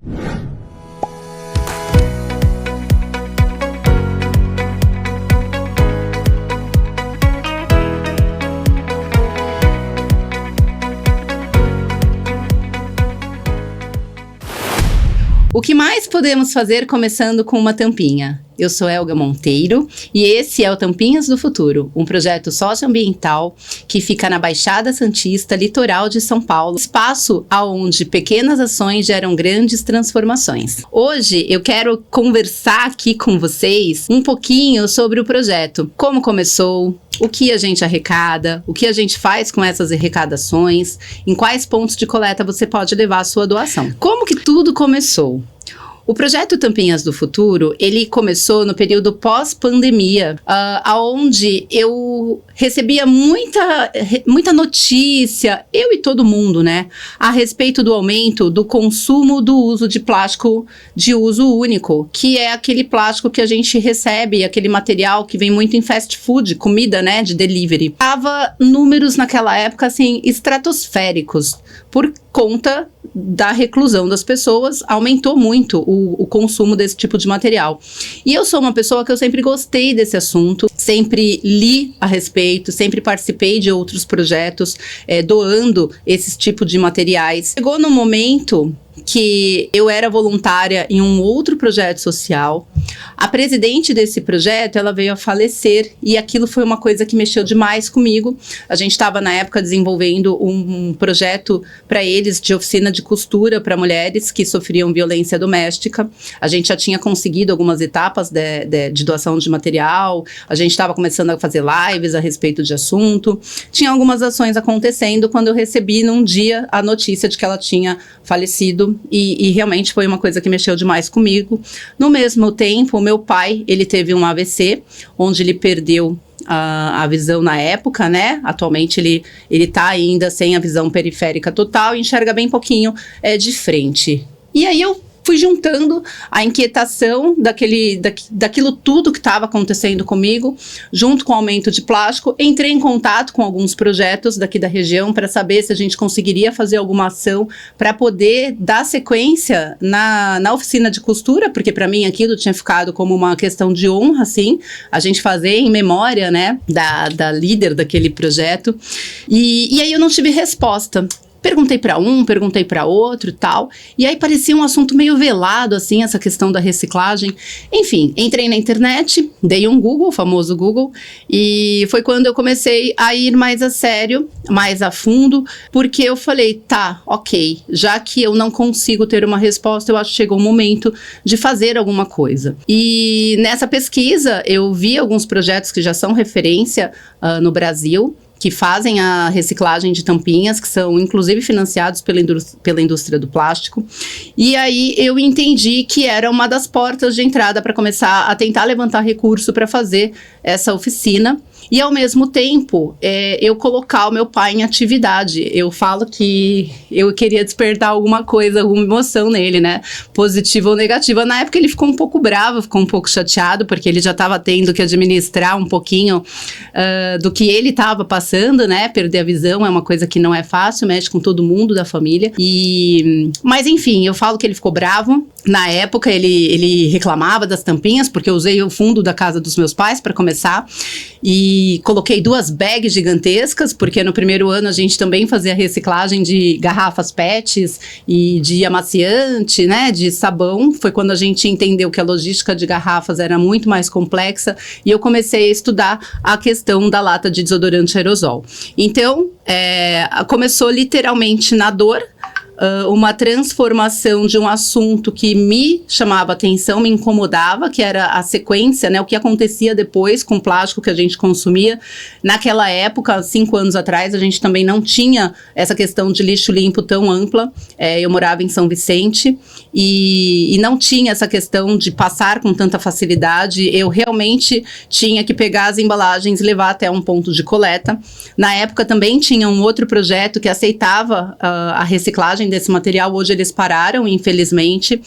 O que mais podemos fazer começando com uma tampinha? Eu sou Elga Monteiro e esse é o Tampinhas do Futuro, um projeto socioambiental que fica na Baixada Santista, litoral de São Paulo, espaço onde pequenas ações geram grandes transformações. Hoje eu quero conversar aqui com vocês um pouquinho sobre o projeto, como começou, o que a gente arrecada, o que a gente faz com essas arrecadações, em quais pontos de coleta você pode levar a sua doação. Como que tudo começou? O projeto Tampinhas do Futuro, ele começou no período pós-pandemia, onde eu recebia muita notícia, eu e todo mundo, né, a respeito do aumento do consumo do uso de plástico de uso único, que é aquele plástico que a gente recebe, aquele material que vem muito em fast food, comida, né, de delivery. Tava números naquela época, assim, estratosféricos, por conta da reclusão das pessoas, aumentou muito o consumo desse tipo de material. E eu sou uma pessoa que eu sempre gostei desse assunto, sempre li a respeito, sempre participei de outros projetos, doando esse tipo de materiais. Chegou no momento que eu era voluntária em um outro projeto social. A presidente desse projeto, ela veio a falecer e aquilo foi uma coisa que mexeu demais comigo. A gente estava na época desenvolvendo um projeto para eles de oficina de costura para mulheres que sofriam violência doméstica. A gente já tinha conseguido algumas etapas de doação de material, a gente estava começando a fazer lives a respeito de assunto. Tinha algumas ações acontecendo quando eu recebi num dia a notícia de que ela tinha falecido. E realmente foi uma coisa que mexeu demais comigo. No mesmo tempo, o meu pai, ele teve um AVC, onde ele perdeu a visão na época, né? Atualmente ele tá ainda sem a visão periférica total e enxerga bem pouquinho de frente. E aí eu fui juntando a inquietação daquilo tudo que estava acontecendo comigo, junto com o aumento de plástico. Entrei em contato com alguns projetos daqui da região para saber se a gente conseguiria fazer alguma ação para poder dar sequência na oficina de costura, porque para mim aquilo tinha ficado como uma questão de honra, assim, a gente fazer em memória, né, da líder daquele projeto. E aí eu não tive resposta. Perguntei para um, perguntei para outro e tal, e aí parecia um assunto meio velado, assim, essa questão da reciclagem. Enfim, entrei na internet, dei um Google, o famoso Google, e foi quando eu comecei a ir mais a sério, mais a fundo, porque eu falei, tá, ok, já que eu não consigo ter uma resposta, eu acho que chegou o momento de fazer alguma coisa. E nessa pesquisa, eu vi alguns projetos que já são referência no Brasil, que fazem a reciclagem de tampinhas, que são inclusive financiados pela indústria do plástico. E aí eu entendi que era uma das portas de entrada para começar a tentar levantar recurso para fazer essa oficina. E ao mesmo tempo, eu colocar o meu pai em atividade. Eu falo que eu queria despertar alguma coisa, alguma emoção nele, né? Positiva ou negativa. Na época ele ficou um pouco bravo, ficou um pouco chateado, porque ele já estava tendo que administrar um pouquinho do que ele estava passando, né? Perder a visão é uma coisa que não é fácil, mexe com todo mundo da família. Mas enfim, eu falo que ele ficou bravo. Na época ele reclamava das tampinhas, porque eu usei o fundo da casa dos meus pais para começar. E coloquei 2 bags gigantescas, porque no primeiro ano a gente também fazia reciclagem de garrafas PETs e de amaciante, né, de sabão. Foi quando a gente entendeu que a logística de garrafas era muito mais complexa e eu comecei a estudar a questão da lata de desodorante aerosol. Então, começou literalmente na dor, uma transformação de um assunto que me chamava atenção, me incomodava, que era a sequência, né, o que acontecia depois com o plástico que a gente consumia. Naquela época, 5 anos atrás, a gente também não tinha essa questão de lixo limpo tão ampla. Eu morava em São Vicente e não tinha essa questão de passar com tanta facilidade. Eu realmente tinha que pegar as embalagens e levar até um ponto de coleta. Na época também tinha um outro projeto que aceitava a reciclagem desse material. Hoje eles pararam, infelizmente.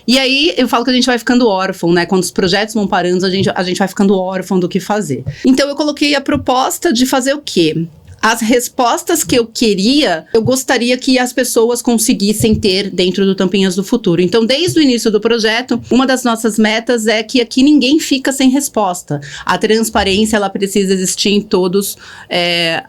E aí eu falo que a gente vai ficando órfão, né? Quando os projetos vão parando, a gente vai ficando órfão do que fazer. Então eu coloquei a proposta de fazer o quê? as respostas que eu queria, eu gostaria que as pessoas conseguissem ter dentro do Tampinhas do Futuro. Então, desde o início do projeto, uma das nossas metas é que aqui ninguém fica sem resposta. A transparência, ela precisa existir em todas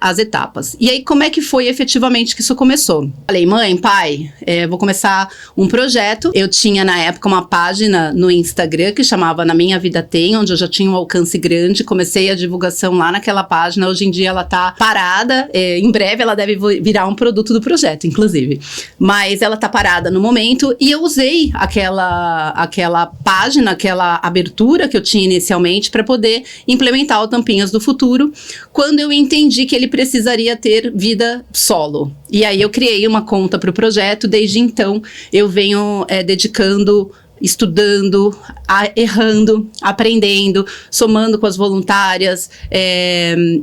as etapas. E aí, como é que foi efetivamente que isso começou? Falei, mãe, pai, vou começar um projeto. Eu tinha, na época, uma página no Instagram que chamava Na Minha Vida Tem, onde eu já tinha um alcance grande. Comecei a divulgação lá naquela página. Hoje em dia ela tá parada. Em breve ela deve virar um produto do projeto, inclusive. Mas ela tá parada no momento. E eu usei aquela página, aquela abertura que eu tinha inicialmente para poder implementar o Tampinhas do Futuro, quando eu entendi que ele precisaria ter vida solo. E aí eu criei uma conta para o projeto. Desde então eu venho dedicando, estudando, errando, aprendendo, somando com as voluntárias,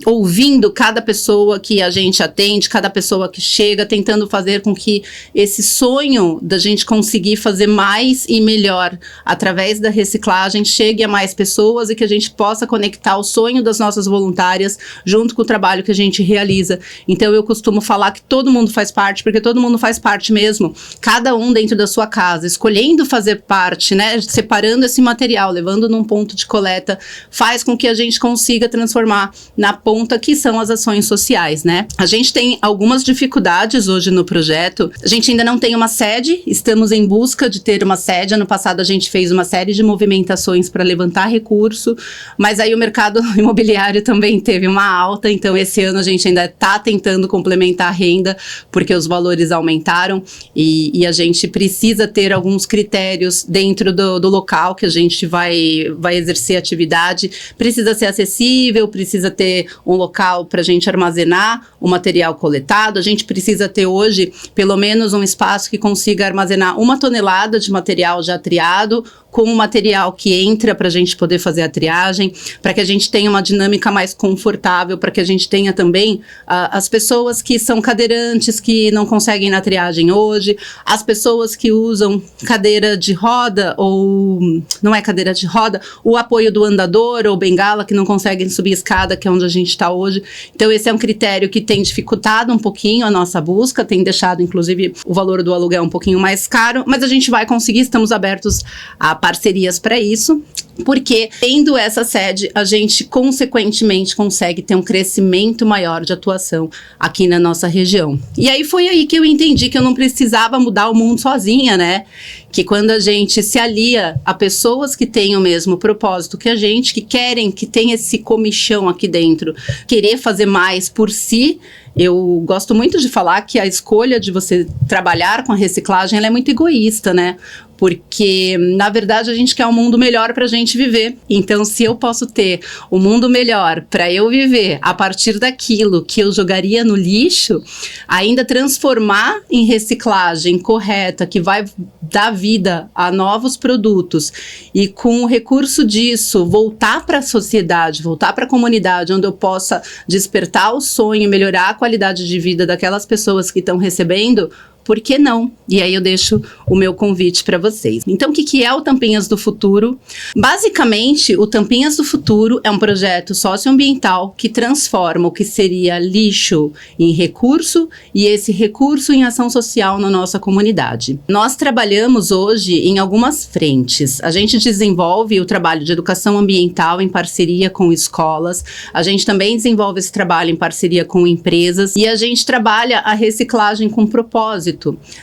ouvindo cada pessoa que a gente atende, cada pessoa que chega, tentando fazer com que esse sonho da gente conseguir fazer mais e melhor através da reciclagem chegue a mais pessoas e que a gente possa conectar o sonho das nossas voluntárias junto com o trabalho que a gente realiza. Então eu costumo falar que todo mundo faz parte, porque todo mundo faz parte mesmo, cada um dentro da sua casa, escolhendo fazer parte, né, separando esse material, levando num ponto de coleta, faz com que a gente consiga transformar na ponta que são as ações sociais, né? A gente tem algumas dificuldades hoje no projeto. A gente ainda não tem uma sede, estamos em busca de ter uma sede. Ano passado a gente fez uma série de movimentações para levantar recurso, mas aí o mercado imobiliário também teve uma alta, então esse ano a gente ainda está tentando complementar a renda, porque os valores aumentaram e a gente precisa ter alguns critérios dentro do local que a gente vai exercer atividade. Precisa ser acessível, precisa ter um local para a gente armazenar o material coletado. A gente precisa ter hoje pelo menos um espaço que consiga armazenar 1 tonelada de material já triado, com o material que entra para a gente poder fazer a triagem, para que a gente tenha uma dinâmica mais confortável, para que a gente tenha também as pessoas que são cadeirantes, que não conseguem ir na triagem hoje, as pessoas que usam cadeira de roda, ou não é cadeira de roda, o apoio do andador ou bengala, que não conseguem subir escada, que é onde a gente está hoje. Então esse é um critério que tem dificultado um pouquinho a nossa busca, tem deixado inclusive o valor do aluguel um pouquinho mais caro, mas a gente vai conseguir, estamos abertos a parcerias para isso, porque tendo essa sede, a gente consequentemente consegue ter um crescimento maior de atuação aqui na nossa região. E aí foi aí que eu entendi que eu não precisava mudar o mundo sozinha, né? Que quando a gente se alia a pessoas que têm o mesmo propósito que a gente, que querem, que tem esse comichão aqui dentro, querer fazer mais por si. Eu gosto muito de falar que a escolha de você trabalhar com a reciclagem, ela é muito egoísta, né? Porque, na verdade, a gente quer um mundo melhor para a gente viver. Então, se eu posso ter um mundo melhor para eu viver a partir daquilo que eu jogaria no lixo, ainda transformar em reciclagem correta, que vai dar vida a novos produtos, e com o recurso disso, voltar para a sociedade, voltar para a comunidade, onde eu possa despertar o sonho e melhorar a qualidade de vida daquelas pessoas que estão recebendo, por que não? E aí eu deixo o meu convite para vocês. Então, o que é o Tampinhas do Futuro? Basicamente, o Tampinhas do Futuro é um projeto socioambiental que transforma o que seria lixo em recurso e esse recurso em ação social na nossa comunidade. Nós trabalhamos hoje em algumas frentes. A gente desenvolve o trabalho de educação ambiental em parceria com escolas. A gente também desenvolve esse trabalho em parceria com empresas e a gente trabalha a reciclagem com propósito.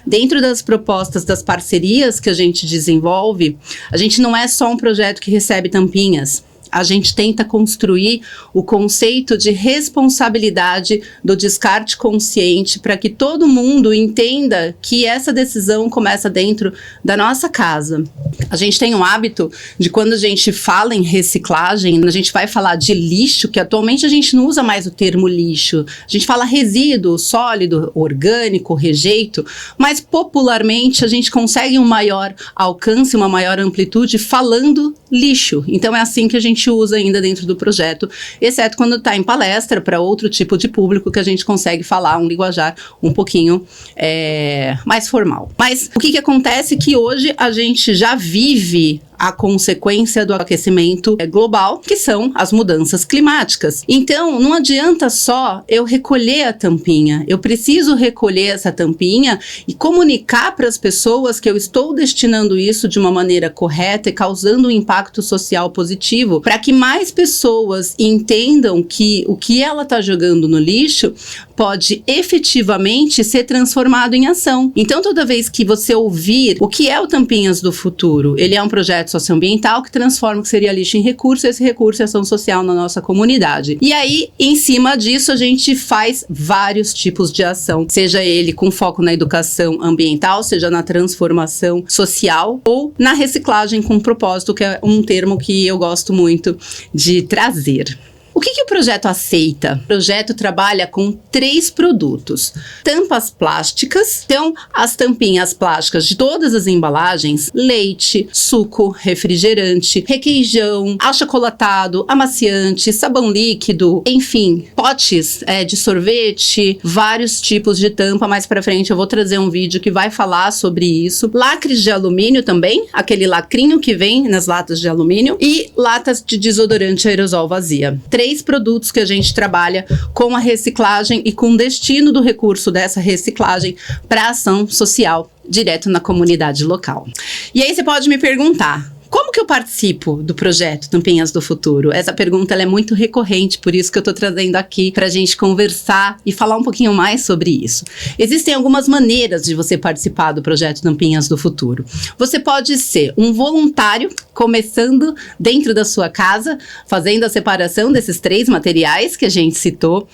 Dentro das propostas das parcerias que a gente desenvolve, a gente não é só um projeto que recebe tampinhas. A gente tenta construir o conceito de responsabilidade do descarte consciente para que todo mundo entenda que essa decisão começa dentro da nossa casa. A gente tem um hábito de, quando a gente fala em reciclagem, a gente vai falar de lixo, que atualmente a gente não usa mais o termo lixo. A gente fala resíduo, sólido, orgânico, rejeito, mas popularmente a gente consegue um maior alcance, uma maior amplitude falando lixo. Então é assim que a gente usa ainda dentro do projeto, exceto quando está em palestra para outro tipo de público, que a gente consegue falar um linguajar um pouquinho mais formal. Mas o que acontece é que hoje a gente já vive a consequência do aquecimento global, que são as mudanças climáticas. Então, não adianta só eu recolher a tampinha, eu preciso recolher essa tampinha e comunicar para as pessoas que eu estou destinando isso de uma maneira correta e causando um impacto social positivo, para que mais pessoas entendam que o que ela está jogando no lixo pode efetivamente ser transformado em ação. Então, toda vez que você ouvir o que é o Tampinhas do Futuro, ele é um projeto socioambiental que transforma o que seria lixo em recurso, esse recurso é ação social na nossa comunidade. E aí, em cima disso, a gente faz vários tipos de ação, seja ele com foco na educação ambiental, seja na transformação social ou na reciclagem com propósito, que é um termo que eu gosto muito de trazer. O que o projeto aceita? O projeto trabalha com 3 produtos. Tampas plásticas, então as tampinhas plásticas de todas as embalagens, leite, suco, refrigerante, requeijão, achocolatado, amaciante, sabão líquido, enfim, potes de sorvete, vários tipos de tampa. Mais pra frente eu vou trazer um vídeo que vai falar sobre isso. Lacres de alumínio também, aquele lacrinho que vem nas latas de alumínio, e latas de desodorante aerosol vazia. 3 produtos que a gente trabalha com a reciclagem e com o destino do recurso dessa reciclagem para ação social direto na comunidade local. E aí você pode me perguntar: como que eu participo do projeto Tampinhas do Futuro? Essa pergunta ela é muito recorrente, por isso que eu estou trazendo aqui para a gente conversar e falar um pouquinho mais sobre isso. Existem algumas maneiras de você participar do projeto Tampinhas do Futuro. Você pode ser um voluntário, começando dentro da sua casa, fazendo a separação desses 3 materiais que a gente citou,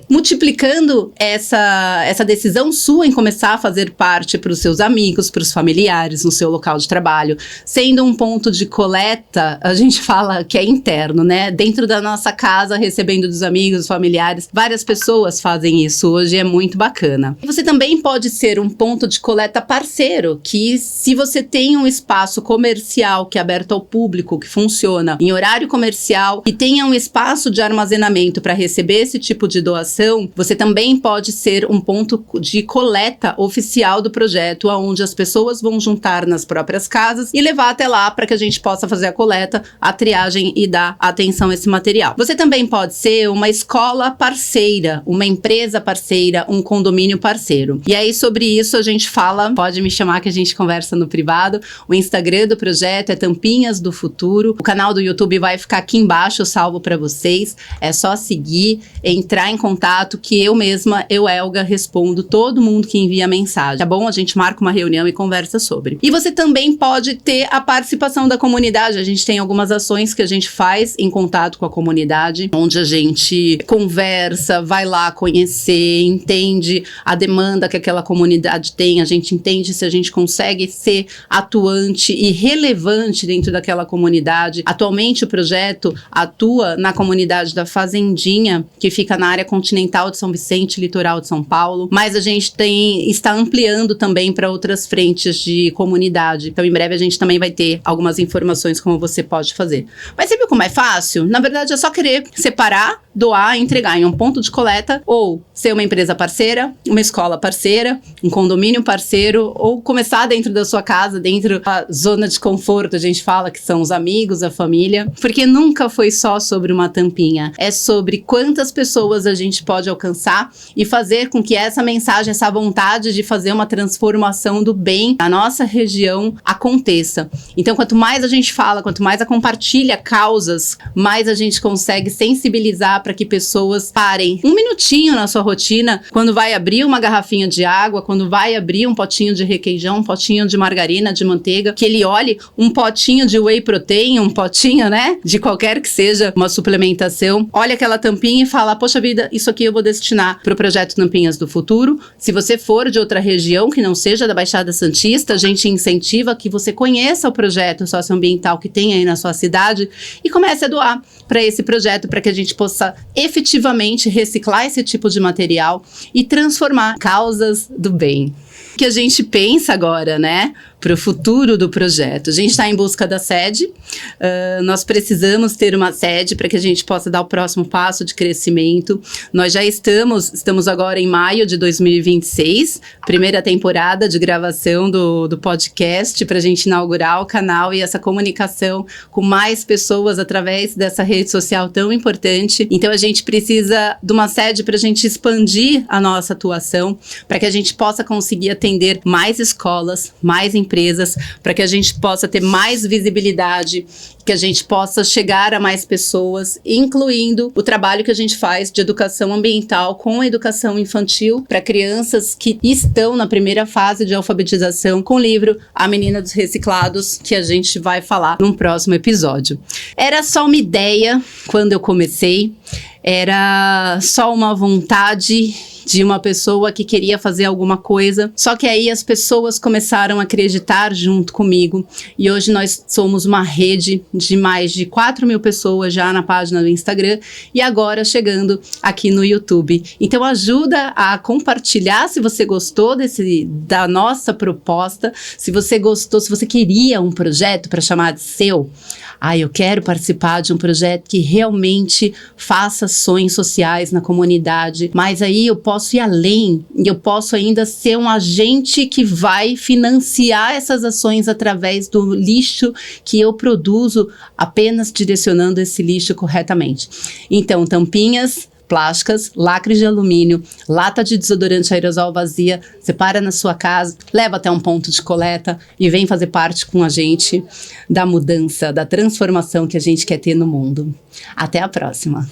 multiplicando essa decisão sua em começar a fazer parte para os seus amigos, para os familiares, no seu local de trabalho, sendo um ponto de coleta, a gente fala que é interno, né? Dentro da nossa casa, recebendo dos amigos, familiares. Várias pessoas fazem isso hoje, é muito bacana. Você também pode ser um ponto de coleta parceiro, que se você tem um espaço comercial que é aberto ao público, que funciona em horário comercial e tenha um espaço de armazenamento para receber esse tipo de doação, você também pode ser um ponto de coleta oficial do projeto, onde as pessoas vão juntar nas próprias casas e levar até lá para que a gente possa fazer a coleta, a triagem e dar atenção a esse material. Você também pode ser uma escola parceira, uma empresa parceira, um condomínio parceiro. E aí sobre isso a gente fala, pode me chamar que a gente conversa no privado. O Instagram do projeto é Tampinhas do Futuro. O canal do YouTube vai ficar aqui embaixo, salvo para vocês. É só seguir, entrar em contato que eu mesma, Elga, respondo todo mundo que envia mensagem, tá bom? A gente marca uma reunião e conversa sobre. E você também pode ter a participação da comunidade. A gente tem algumas ações que a gente faz em contato com a comunidade, onde a gente conversa, vai lá conhecer, entende a demanda que aquela comunidade tem, a gente entende se a gente consegue ser atuante e relevante dentro daquela comunidade. Atualmente o projeto atua na comunidade da Fazendinha, que fica na área continental de São Vicente, litoral de São Paulo, mas a gente está ampliando também para outras frentes de comunidade. Então em breve a gente também vai ter algumas informações como você pode fazer. Mas você viu como é fácil? Na verdade é só querer separar, doar, entregar em um ponto de coleta, ou ser uma empresa parceira, uma escola parceira, um condomínio parceiro, ou começar dentro da sua casa, dentro da zona de conforto, a gente fala que são os amigos, a família, porque nunca foi só sobre uma tampinha, é sobre quantas pessoas a gente pode alcançar e fazer com que essa mensagem, essa vontade de fazer uma transformação do bem na nossa região aconteça. Então, quanto mais a gente fala, quanto mais a compartilha causas, mais a gente consegue sensibilizar para que pessoas parem um minutinho na sua rotina, quando vai abrir uma garrafinha de água, quando vai abrir um potinho de requeijão, um potinho de margarina, de manteiga, que ele olhe um potinho de whey protein, um potinho, né, de qualquer que seja uma suplementação, olha aquela tampinha e fala: poxa vida, isso aqui eu vou destinar para o projeto Tampinhas do Futuro. Se você for de outra região que não seja da Baixada Santista, a gente incentiva que você conheça o projeto socioambiental que tem aí na sua cidade e comece a doar para esse projeto, para que a gente possa efetivamente reciclar esse tipo de material e transformar causas do bem. Que a gente pensa agora, né? para o futuro do projeto. A gente está em busca da sede, nós precisamos ter uma sede para que a gente possa dar o próximo passo de crescimento. Nós já estamos agora em maio de 2026, primeira temporada de gravação do podcast, para a gente inaugurar o canal e essa comunicação com mais pessoas através dessa rede social tão importante. Então a gente precisa de uma sede para a gente expandir a nossa atuação, para que a gente possa conseguir atender mais escolas, mais empresas, para que a gente possa ter mais visibilidade, que a gente possa chegar a mais pessoas, incluindo o trabalho que a gente faz de educação ambiental com a educação infantil para crianças que estão na primeira fase de alfabetização com o livro A Menina dos Reciclados, que a gente vai falar num próximo episódio. Era só uma ideia quando eu comecei, era só uma vontade de uma pessoa que queria fazer alguma coisa, só que aí as pessoas começaram a acreditar junto comigo e hoje nós somos uma rede de mais de 4.000 pessoas já na página do Instagram e agora chegando aqui no YouTube. Então ajuda a compartilhar se você gostou da nossa proposta, se você gostou, se você queria um projeto para chamar de seu. Eu quero participar de um projeto que realmente faça ações sociais na comunidade, mas aí eu posso ir além, e eu posso ainda ser um agente que vai financiar essas ações através do lixo que eu produzo, apenas direcionando esse lixo corretamente. Então, tampinhas plásticas, lacres de alumínio, lata de desodorante aerosol vazia, separa na sua casa, leva até um ponto de coleta e vem fazer parte com a gente da mudança, da transformação que a gente quer ter no mundo. Até a próxima!